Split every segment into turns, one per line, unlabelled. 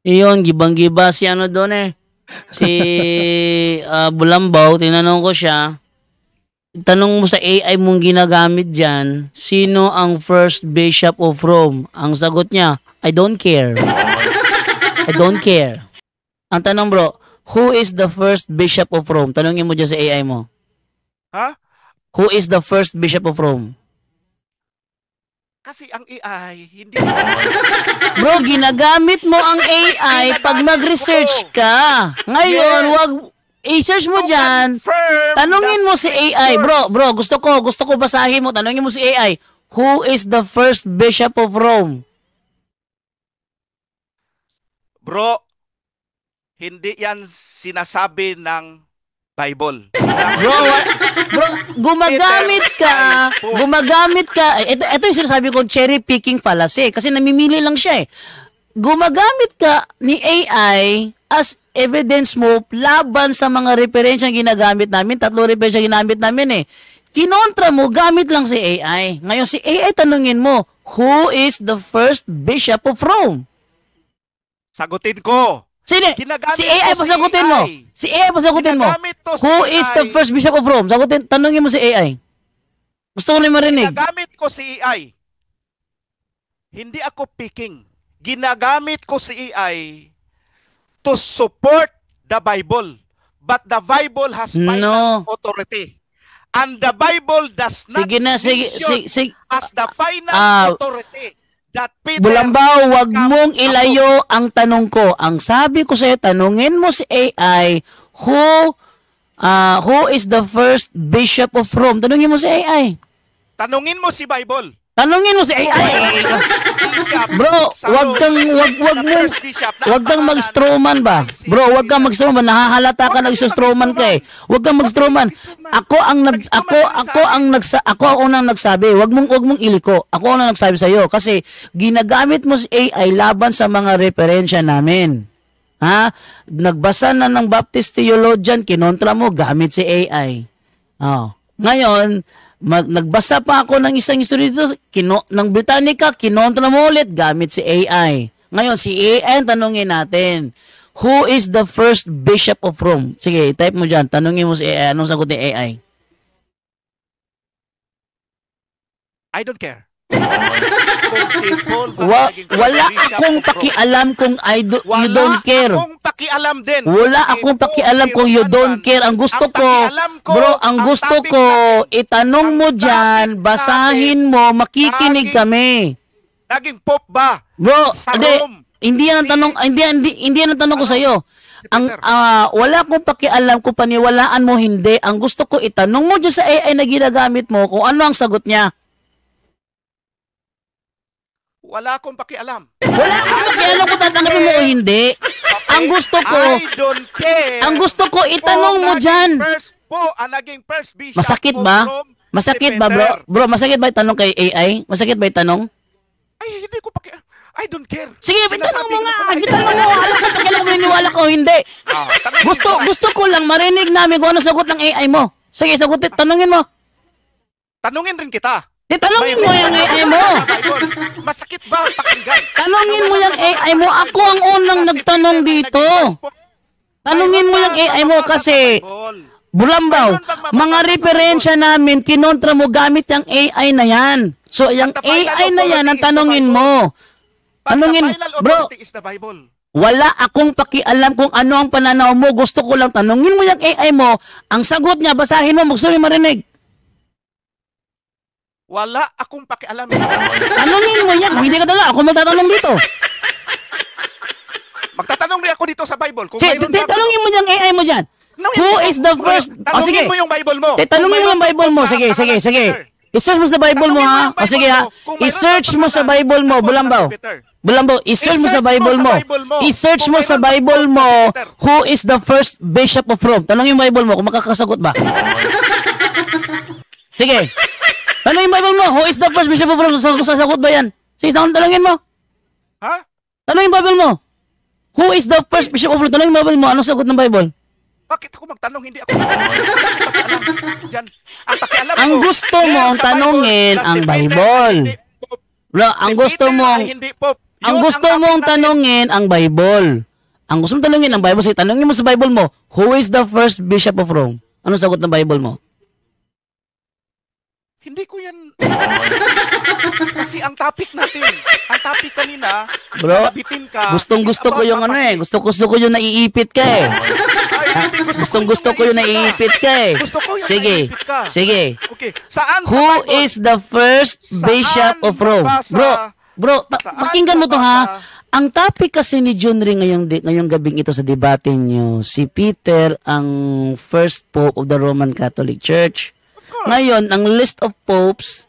Iyon, gibang-giba si ano doon eh. Si Bulambaw, tinanong ko siya, tanong mo sa AI mong ginagamit dyan, sino ang first bishop of Rome? Ang sagot niya, I don't care. I don't care. Ang tanong bro, who is the first bishop of Rome? Tanongin mo dyan sa AI mo.
Ha?
Who is the first bishop of Rome?
Kasi ang AI, hindi...
Bro, ginagamit mo ang AI pag mag-research ka. Ngayon, wag i-search mo dyan. Tanungin mo si AI. Bro, gusto ko basahin mo. Tanungin mo si AI. Who is the first bishop of Rome?
Bro, hindi yan sinasabi ng Bible.
Bro, gumagamit ka. Ito yung sinasabi kong cherry picking fallacy kasi namimili lang siya eh. Gumagamit ka ni AI as evidence mo laban sa mga referensya ginagamit namin. 3 referensya ginamit namin eh. Kinontra mo, gamit lang si AI. Ngayon si AI tanungin mo, who is the first bishop of Rome?
Sagutin ko.
Sino? Si AI pa sagutin mo. Si AI pa sagutin mo. Who is the first bishop of Rome? Sagutin, tanungin mo si AI. Gusto ko na marinig.
Ginagamit ko si AI. Hindi ako picking. Ginagamit ko si AI to support the Bible. But the Bible has final authority. And the Bible does not mention as the final authority.
Bulambaw, wag mong ilayo ang tanong ko. Ang sabi ko sa'yo, tanungin mo si AI, who is the first bishop of Rome? Tanungin mo si AI.
Tanungin mo si Bible.
Tanungin mo si AI. Bro, wag kang mag-strawman ba? Bro, wag kang mag-strawman. Nahahalata ka nag-strawman ka eh. Wag kang mag-strawman. Ako ang nagsabi. Wag mong iliko. Ako ang nagsabi sa iyo kasi ginagamit mo si AI laban sa mga referensya namin. Ha? Nagbasa na ng Baptist theologian, kinontra mo gamit si AI. Oh. Ngayon, nagbasa pa ako ng isang history dito ng Britannica, kinontra mo ulit gamit si AI. Ngayon, si AI ang tanungin natin. Who is the first bishop of Rome? Sige, type mo dyan. Tanungin mo si AI. Anong sagot ni AI?
I don't care.
Wala akong pakialam kung you don't care.
Wala akong pakialam din.
Wala akong pakialam kung you don't care. Ang gusto ko, bro, ang gusto ko, itanong mo dyan, basahin mo, makikinig kami.
Naging pop ba?
Bro, hindi yan ang tanong ko sa'yo. Wala akong pakialam kung paniwalaan mo hindi. Ang gusto ko, itanong mo dyan sa AI na ginagamit mo kung ano ang sagot niya.
Wala akong pakialam.
Wala akong pakialam kung tatanggapin mo o hindi. Okay. Ang gusto ko,
I don't care.
Ang gusto ko, itanong mo dyan.
Naging first bishop.
Masakit ba? Masakit ba, bro? Bro, masakit ba itanong kay AI? Masakit ba itanong?
Ay, hindi ko pakialam. I don't care.
Sige, itanong mo nga. Itanong mo. Alam ko, pakialam mo, niniwala ko, hindi. Gusto ko lang marinig namin kung ano sagot ng AI mo. Sige, sagutin, tanungin mo.
Tanungin rin kita.
Tanungin mo yung AI mo.
Masakit ba pakinggan?
Tanungin mo yung AI mo. Ako ang unang nagtanong dito. Tanungin mo yung AI mo kasi Bulambaw, mga referensya namin, kinontra mo gamit yung AI na yan. So, yung AI na yan ang tanungin mo. Tanungin, bro, wala akong pakialam kung ano ang pananaw mo. Gusto ko lang tanungin mo yung AI mo. Ang sagot niya, basahin mo, gusto mo marinig.
Wala akong pakialam.
Tanungin mo yan. Hindi ka talaga. Ako magtatanong dito.
Magtatanong rin ako dito sa Bible.
Tanungin mo yung AI mo dyan. Who is the first?
Tanungin mo yung Bible mo.
Tanungin mo yung Bible mo. Sige. I-search mo sa Bible mo ha. O sige ha. I-search mo sa Bible mo. Bulambaw, i-search mo sa Bible mo. I-search mo sa Bible mo. Who is the first bishop of Rome? Tanungin yung Bible mo kung makakasagot ba. Sige. Tanungin yung Bible mo, who is the first bishop of Rome? Sasagot ba yan? Sige, tanungin mo.
Ha?
Tanungin yung Bible mo. Who is the first bishop of Rome? Tanungin yung Bible mo. Anong sagot ng Bible?
Bakit ako magtanong? Hindi ako pakialam.
Ang gusto mo tanungin ang Bible. Bro, ang gusto mo, Ang
Yun
gusto
topic
mong
natin.
tanungin ang Bible. Ang gusto mong tanungin ang Bible, sige, tanungin mo sa Bible mo, who is the first bishop of Rome? Anong sagot ng Bible mo?
Hindi ko yan. Kasi ang topic kanina,
Bro,
nabitin ka.
gustong-gusto ko yung ano eh. Gusto ko yung naiipit ka eh. Gustong-gusto ko yung naiipit ka eh.
Gusto ko yung
Sige,
naiipit ka.
sige.
Okay, saan sa
Who
Bible?
is the first
Saan
bishop of Rome?
nabasa?
Bro,
Saan
pakinggan mo to
nabasa?
ha. Ang topic kasi ni John Ring ngayong gabing ito sa debate nyo, si Peter ang first pope of the Roman Catholic Church. Ngayon, ang list of popes,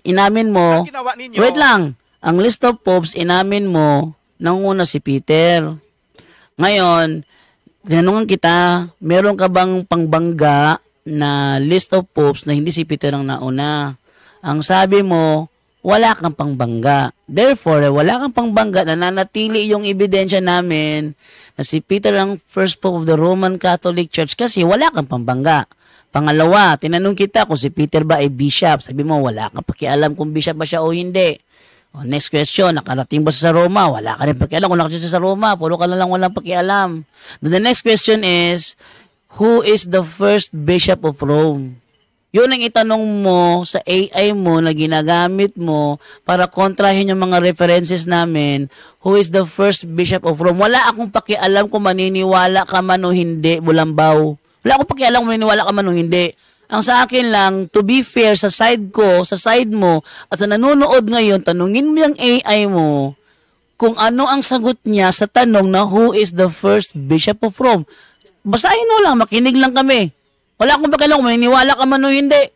inamin mo,
Ang ginawa ninyo,
wait lang, ang list of popes, inamin mo, nanguna si Peter. Ngayon, tinanungan kita, meron ka bang pangbangga na list of popes na hindi si Peter ang nauna? Ang sabi mo, wala kang pangbangga. Therefore, wala kang pangbangga na nanatili yung ebidensya namin na si Peter ang first pope of the Roman Catholic Church kasi wala kang pangbangga. Pangalawa, tinanong kita kung si Peter ba ay bishop. Sabi mo, wala kang pakialam kung bishop ba siya o hindi. O, next question, nakarating ba siya sa Roma? Wala ka rin pakialam kung nakarating siya sa Roma. Puro ka na lang walang pakialam. The next question is, who is the first bishop of Rome? Yun ang itanong mo sa AI mo na ginagamit mo para kontrahin yung mga references namin. Who is the first bishop of Rome? Wala akong pakialam kung maniniwala ka man o hindi, Bulambaw. Wala akong pakialam kung maniniwala ka man o hindi. Ang sa akin lang, to be fair, sa side ko, sa side mo, at sa nanonood ngayon, tanungin mo yung AI mo kung ano ang sagot niya sa tanong na who is the first bishop of Rome. Basahin mo lang, makinig lang kami. Wala akong pakialam kung maniniwala ka man o hindi.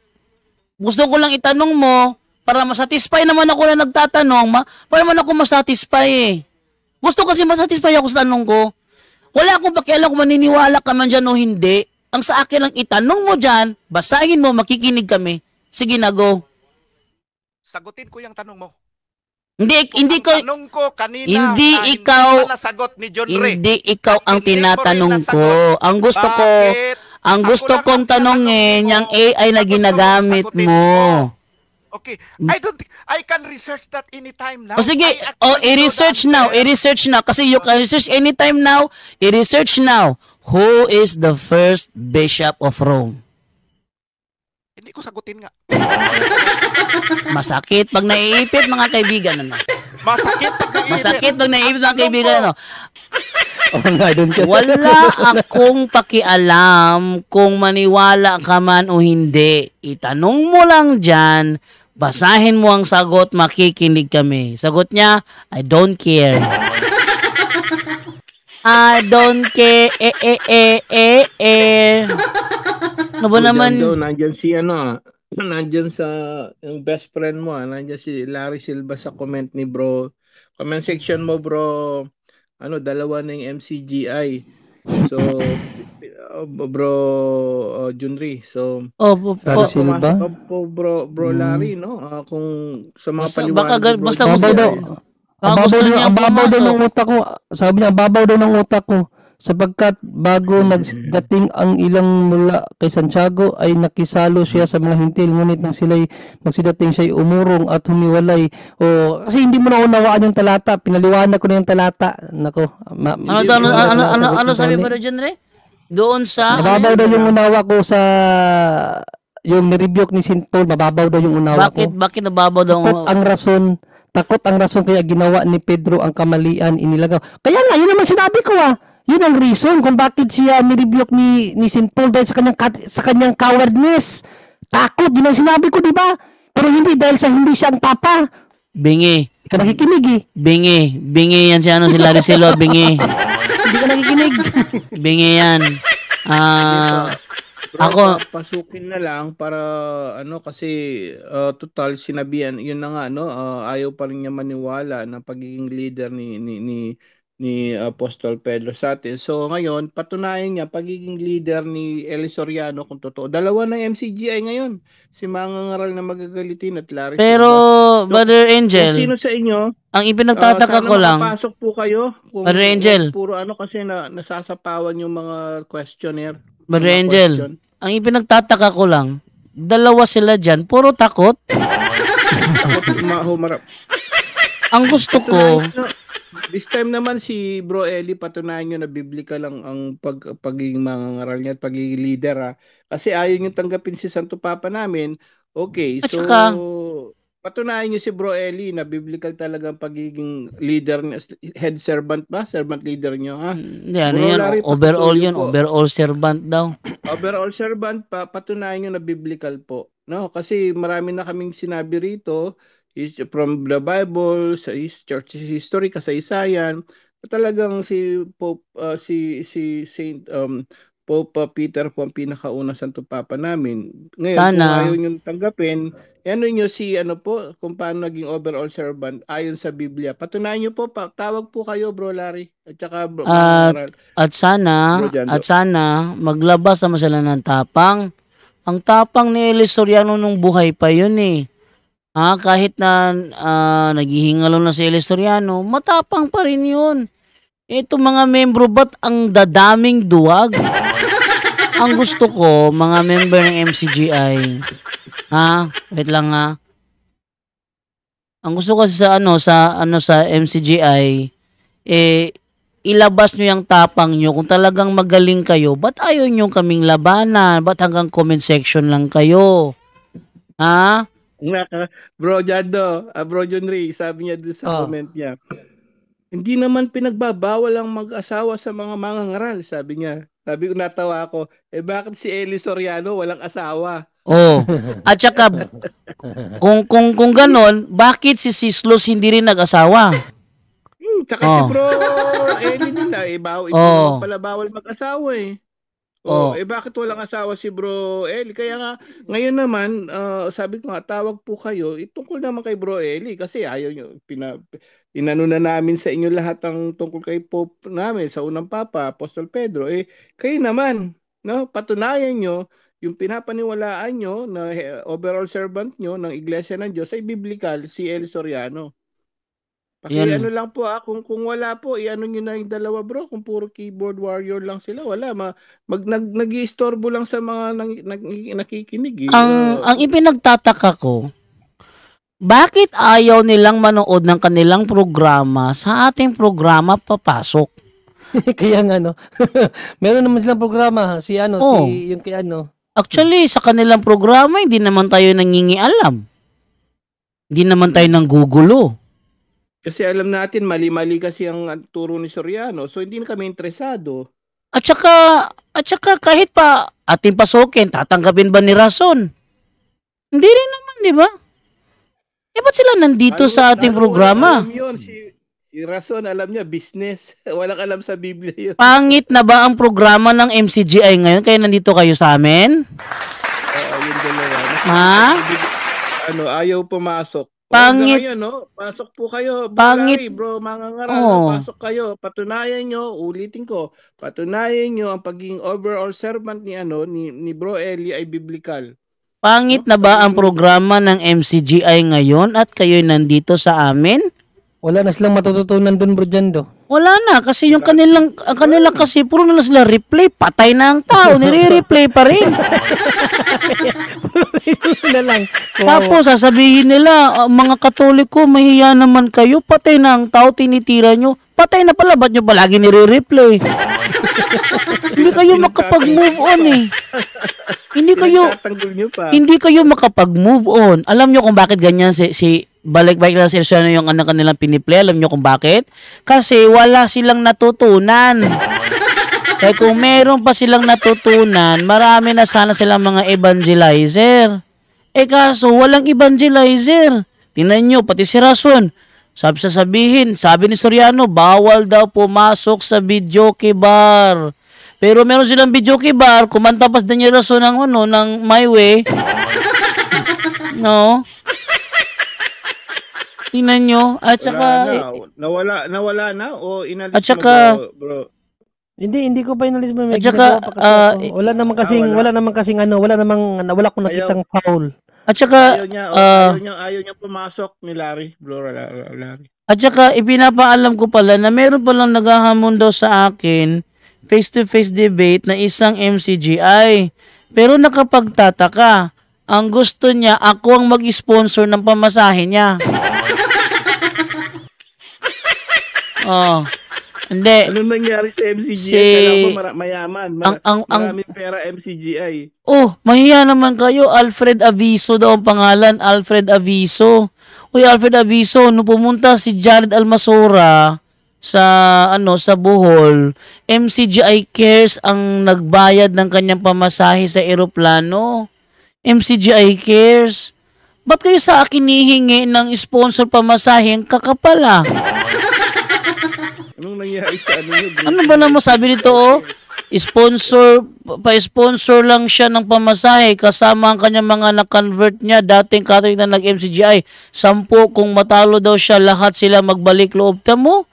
Gusto ko lang itanong mo para masatisfy naman ako na nagtatanong, para naman ako masatisfy eh. Gusto kasi masatisfy ako sa tanong ko. Wala akong pakialam kung maniniwala ka man dyan o hindi. Ang sa akin lang itanong mo dyan, basahin mo, makikinig kami. Sige na, go.
sagutin ko yung tanong mo.
Hindi ko,
Tanong ko kanina
hindi
na
ikaw-
hindi pa nasagot ni John Ray.
hindi ikaw ang
Hindi mo rin
tinatanong
nasagot.
ko. Ang gusto ko,
Bakit?
ang
Ako
gusto
lang
kong
ang tatanungin
tanongin,
mo.
yung AI na
Gusto mo
ginagamit
sagutin
mo.
Okay. I can research that anytime now.
O sige,
I actually know the
i-research now,
answer.
i-research now. Kasi you can research anytime now, i-research now. Who is the first bishop of Rome?
Hindi ko sagutin nga.
Masakit pag naiipit, mga kaibigan. Ano?
Masakit pag naiipit.
Masakit pag naiipit, mga
Ang
kaibigan.
tanong
Ano?
Oh, nga, doon ka.
Wala akong pakialam kung maniwala ka man o hindi. Itanong mo lang dyan, basahin mo ang sagot, makikinig kami. Sagot niya, I don't care. I don't care. Ano ba naman?
Nandyan si nandyan sa yung best friend mo, nandyan si Larry Silva sa comment ni bro. Comment section mo, bro. Dalawa na yung MCGI. So, bro Junri. So,
Larry
Silva? Po, bro Larry, no? Kung sa mga
Basta gusto
daw.
gusto niya
ababaw daw
pumasok.
ng utak ko. Sabi niya, ababaw daw ng utak ko. Sapagkat bago nagdating ang ilang mula kay Santiago ay nakisalo siya sa mga hintil. Ngunit nang sila'y magsidating siya'y umurong at humiwalay. Kasi hindi mo na unawaan yung talata. Pinaliwanag ko na yung talata. Nako.
Ano sabi mo na dyan, Re? Doon sa...
Mababaw daw yung unawa ko sa... Yung nirebuke ni St. Paul, mababaw daw yung unawa ko.
Bakit nababaw daw?
Takot ang rason kaya ginawa ni Pedro ang kamalian inilagaw. Kaya nga, yun naman sinabi ko Yun ang reason kung bakit siya nirebuke ni St. Paul dahil sa kanyang cowardness. Takot, yun ang sinabi ko, di ba? Pero hindi dahil sa hindi siya ang papa.
Bingi.
Hindi ka nakikinig
Bingi yan si Larry Silva, bingi.
Hindi ka nakikinig.
Bingi yan.
Bro, pasukin na lang para kasi total sinabihan yun na nga ayaw pa rin niya maniwala na pagiging leader ni Apostol Pedro sa atin. So ngayon patunayan niya pagiging leader ni Eli Soriano kung totoo. Dalawa na MCGI ngayon. Si Mangangaral na Magagalitin at Larry
Pero,
Silva.
Brother Angel,
Kung sino sa inyo,
ang ipinagtataka ko lang,
makapasok po kayo. Kung
Brother Angel.
Puro kasi nasasapawan yung mga questionnaire.
Brother
mga
Angel,
question.
ang ipinagtataka ko lang, dalawa sila dyan, puro takot.
Humarap.
Ang gusto ko,
This time naman si Bro Eli, patunayan nyo na biblical lang ang pagiging mangangaral niya at pagiging leader, ha. Kasi ayaw nyo tanggapin si Santo Papa namin. Okay,
at
so
saka,
patunayan nyo si Bro Eli na biblical talaga ang pagiging leader, head servant ba? Servant leader nyo, ha?
hindi, ano
Bro
yan,
Larry,
overall
pakisuyo
yun,
po.
overall servant daw.
Overall servant, patunayan nyo na biblical po. No, kasi marami na kaming sinabi rito is from the Bible, sa church history, kasaysayan, talagang si Pope si Saint Pope Peter po ang pinakauna Santo Papa namin. Ngayon, kung
Sana,
ayaw nyo tanggapin, ano nyo si ano po, kung paano naging overall servant ayon sa Biblia. Patunayan nyo po, tawag po kayo, Bro Larry, at saka Bro
at,
Mangaral,
at sana,
Bro Jando.
at sana, maglabas naman sila ng tapang. Ang tapang ni Eli Soriano nung buhay pa yun eh. Kahit na naghihingalo na si Eli Soriano, matapang pa rin yun. Ito mga membro, ba't ang dadaming duwag? Ang gusto ko, mga member ng MCGI, wait lang ha. Ang gusto ko sa MCGI, ilabas nyo yung tapang nyo. Kung talagang magaling kayo, ba't ayaw nyo kaming labanan? Ba't hanggang comment section lang kayo?
Bro Jando, Bro John Ray, sabi niya doon sa comment niya, hindi naman pinagbabawal ang mag-asawa sa mga mangangaral, sabi niya. Sabi ko, natawa ako, bakit si Eli Soriano walang asawa?
Oh. At saka, kung ganon, bakit si Sislos hindi rin nag-asawa?
Tsaka si Bro Eli nila, pala bawal mag-asawa eh. Bakit walang asawa si Bro Eli? Kaya nga, ngayon naman, sabi ko nga, tawag po kayo, tungkol naman kay Bro Eli, kasi ayaw nyo, inano na namin sa inyo lahat ang tungkol kay Pope namin, sa unang Papa, Apostol Pedro. Kayo naman, no? Patunayan nyo, yung pinapaniwalaan nyo na overall servant nyo ng Iglesia ng Diyos ay biblical, si Eli Soriano. Ano lang po kung wala po, iano nyo na yung dalawa, bro. Kung puro keyboard warrior lang sila, wala. Nag-iistorbo lang sa mga nakikinig.
Ang ipinagtataka ko, bakit ayaw nilang manood ng kanilang programa sa ating programa papasok?
Kaya nga, no? Meron naman silang programa, yung kay ano.
Actually, sa kanilang programa, hindi naman tayo nangingialam. Hindi naman tayo nanggugulo.
Kasi alam natin, mali-mali kasi ang turo ni Soriano. So, hindi na kami interesado.
At saka kahit pa ating pasukin, tatanggapin ba ni Rason? Hindi rin naman, di ba? Ba't sila nandito sa ating programa?
Alam yun, si Rason, alam niya, business. Walang alam sa Biblia yun.
Pangit na ba ang programa ng MCGI ngayon kaya nandito kayo sa amin?
Yun dalawa. Ayaw pumasok.
Pangit.
Ngayon, no? Pasok po kayo.
Pangit.
Bro, mangangaral. Pasok kayo. Patunayan nyo, ulitin ko, patunayan nyo ang pagiging overall servant ni Bro Eli ay biblical.
Pangit na ba ang programa ng MCGI ngayon at kayo nandito sa amin?
Wala na silang matututunan dun, Bro Jando.
Wala na, kasi yung kanilang kasi puro na sila replay, patay na ang tao, nire-replay pa rin.
na lang.
Tapos sasabihin nila, mga Katoliko, mahiya naman kayo, patay na ang tao, tinitira nyo. Patay na pala, ba't nyo palagi nire-replay? Hindi kayo makapag-move on eh. Hindi kayo makapag-move on. Alam nyo kung bakit ganyan si balik-balik na sila yung kanilang piniplay. Alam nyo kung bakit? Kasi wala silang natutunan. Kaya kung meron pa silang natutunan, marami na sana silang mga evangelizer. Kaso walang evangelizer. Tingnan nyo, pati si Rason. Sabi ni Soriano, bawal daw pumasok sa videoke bar. Pero meron silang videoke bar, kumanta pa din yung Rason ng My Way. No? Tingnan nyo. At saka
nawala na o inalis
at saka,
mo, bro?
Hindi ko pa inalis mo.
At saka,
wala namang akong nakitang foul.
At saka,
ayaw niya pumasok ni Larry, bro Larry.
At saka, ipinapaalam ko pala na meron palang naghahamon daw sa akin face-to-face debate na isang MCGI. Pero nakapagtataka, ang gusto niya, ako ang mag-sponsor ng pamasahe niya. Oh. Hindi.
Ano nangyari sa MCGI?
Si-
Kailangan ba mayaman?
ang
Maraming pera MCGI.
Oh, mahiya naman kayo. Alfred Aviso daw ang pangalan. Alfred Aviso. Uy, Alfred Aviso, nung pumunta si Jared Almasora sa sa Bohol, MCGI Cares ang nagbayad ng kanyang pamasahe sa eroplano. MCGI Cares. Ba't kayo sa akin hihingi ng sponsor pamasahe? Ang kakapal ah.
Anong nangyari sa ano yun?
Ano ba naman sabi nito sponsor, pa-sponsor lang siya ng pamasahe kasama ang kanyang mga na-convert niya, dating Catholic na nag-MCGI. 10 kung matalo daw siya, lahat sila magbalik loob. Tamo?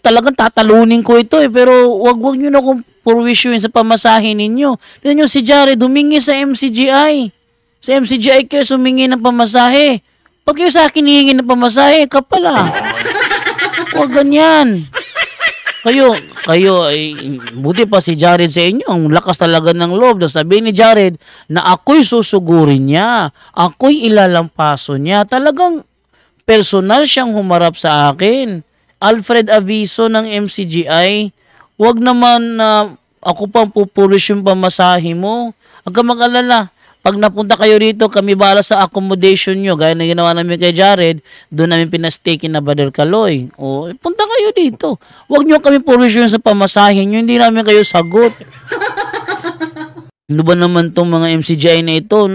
Talagang tatalunin ko ito pero wag nyo na kung purwisyoin sa pamasahe ninyo. Tignan nyo si Jared, humingi sa MCGI. Sa MCGI Cares humingi ng pamasahe. Pag kayo sa akin hihingi ng pamasahe, kapala. Huwag ganyan. Kayo ay buti pa si Jared sa inyo. Ang lakas talaga ng loob. Sabihin ni Jared na ako'y susugurin niya. Ako'y ilalampaso niya. Talagang personal siyang humarap sa akin. Alfred Aviso ng MCGI. Huwag naman na ako pang pupulis yung pamasahe mo. Huwag ka mag-alala. Pag napunta kayo rito, kami bala sa accommodation nyo. Gaya na ginawa namin kay Jared, doon namin pinastake na Brother Kaloy. O, punta kayo dito. Huwag nyo kami pulisyon sa pamasahin nyo. Hindi namin kayo sagot. Ano ba naman tong mga MCGI na ito?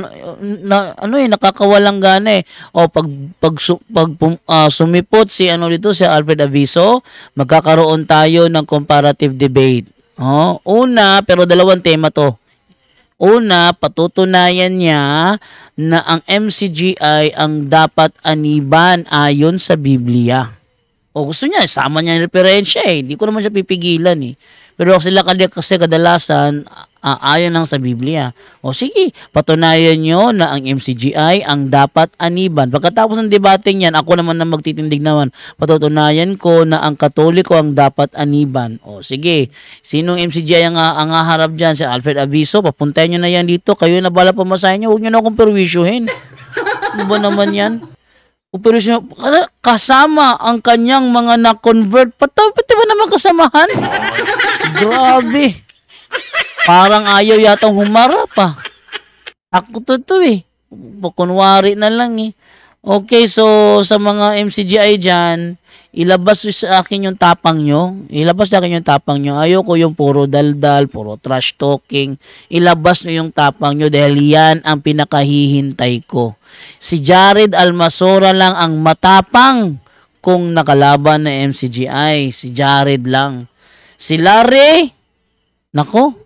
Nakakawalang gana eh. O, pag sumipot si si Alfred Aviso, magkakaroon tayo ng comparative debate. Una, pero dalawang tema to. Una, patutunayan niya na ang MCGI ang dapat aniban ayon sa Biblia. O gusto niya, sama niya yung referensya eh. Hindi ko naman siya pipigilan eh. Pero sila kasi kadalasan ayon lang sa Biblia. O sige, patunayan nyo na ang MCGI ang dapat aniban. Pagkatapos ng debating yan, ako naman na magtitindig naman. Patutunayan ko na ang Katoliko ang dapat aniban. O sige, sinong MCGI ang haharap dyan? Si Alfred Aviso, papuntayan nyo na yan dito. Kayo na bala pamasahin nyo. Huwag nyo na akong perwisyuhin. Ano ba naman yan? Kasama ang kanyang mga na-convert. Pati ba naman kasamahan? Grabe. Parang ayaw yatang humarap ah. Ako to eh. Kunwari na lang eh. Okay, so sa mga MCGI dyan, ilabas sa akin yung tapang nyo. Ayoko yung puro daldal, puro trash talking. Ilabas nyo yung tapang nyo dahil yan ang pinakahihintay ko. Si Jared Almasora lang ang matapang kung nakalaban na MCGI. Si Jared lang. Si Larry, nako,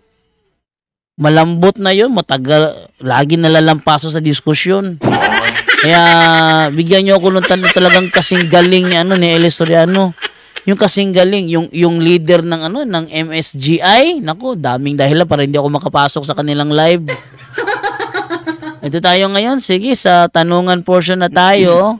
malambot na yun. Matagal, lagi nalalampaso sa diskusyon. Kaya bigyan niyo ako ng talagang kasing galing ni Eli Soriano. Yung kasing galing, yung leader ng MSGI, nako, daming dahilan para hindi ako makapasok sa kanilang live. Ito tayo ngayon. Sige, sa tanungan portion na tayo.